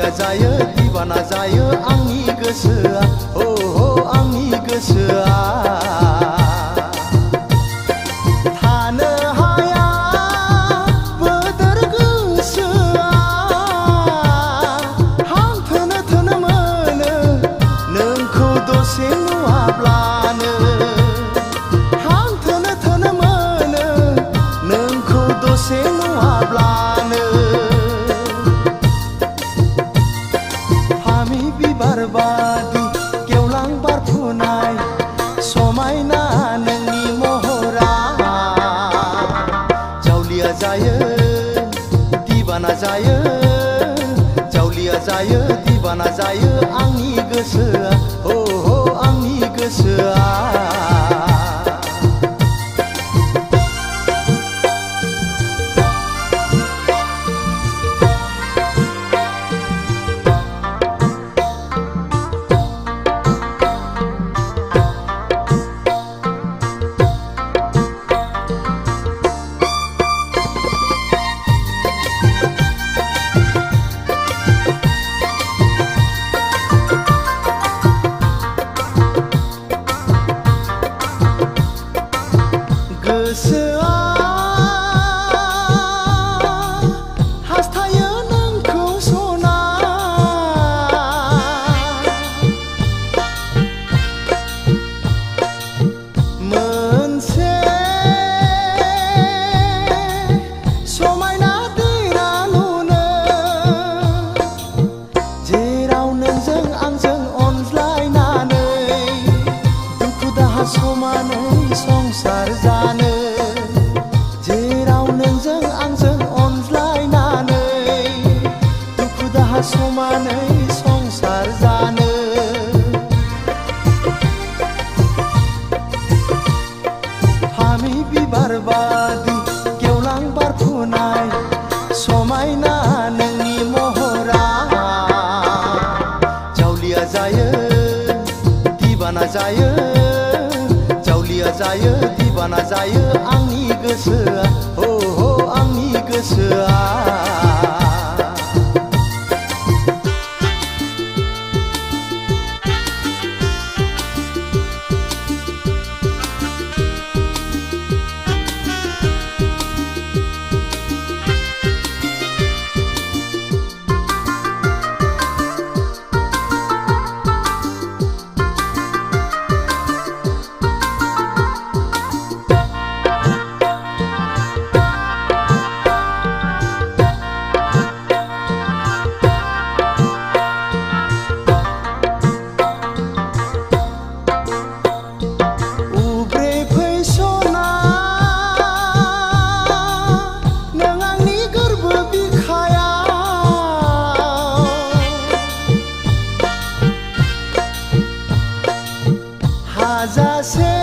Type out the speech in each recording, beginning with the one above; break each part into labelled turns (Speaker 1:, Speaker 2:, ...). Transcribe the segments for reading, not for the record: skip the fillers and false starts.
Speaker 1: जावलिया जायो दिबाना जायो आंनि गोसोआ हो हो आंनि गोसोआ थानो हाया बोदोर गोसोआ हां थोनो थोनो मोनो नोंखौ दसे नुवाब्लानो हां थोनो थोनो मोनो नोंखौ दसे नुवाब्लानो बिबार बादि गेवलां बारफुनाय समायना नोंनि महरा जावलिया जायो दिबाना जायो जावलिया जायो दिबाना जायो आंनि गोसोआ हो हो आंनि गोसोआ गोसोआ हास्थायो नोंखौ सना मोनसे समायना दैरा लुनो जेराव नोंजों आंजों अनज्लायनानै दुखु दाहा समानै संसार जानो जेराव नोंजों आंजों अनज्लायनानै दुखु दाहा समानै संसार जानो फामि बिबार बादि गेवलां बारफुनाय समायना नोंनि महरा जावलिया जायो दिबाना जायो जावलिया जायो दिबाना जायो आंनि गोसोआ हो हो आंनि गोसोआ हाजासे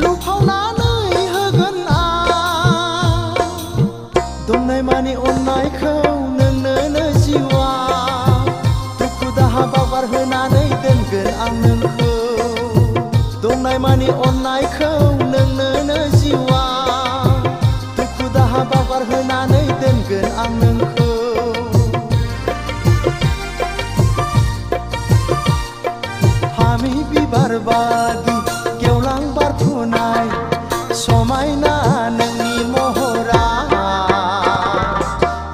Speaker 1: लुफावनानै होगोन आं दंनाय मानि अननायखौ नोंनो जिउआ दुखु दाहा बावगारहोनानै दोनगोन आं नोंखौ दंनाय मानि अननायखौ नोंनो जिउआ दुखु दाहा बावगारहोनानै दोनगोन आं नोंखौ फामि बिबार बादि गेवलां बारफुनाय समायना नोंनि महरा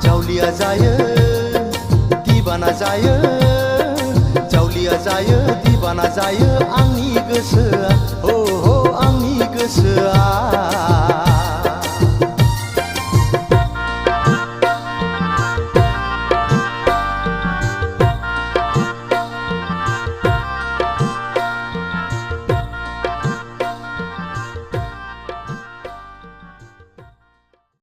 Speaker 1: जावलिया जायो दिबाना जायो जावलिया जायो दिबाना जायो आंनि गोसोआ हो हो आंनि गोसोआ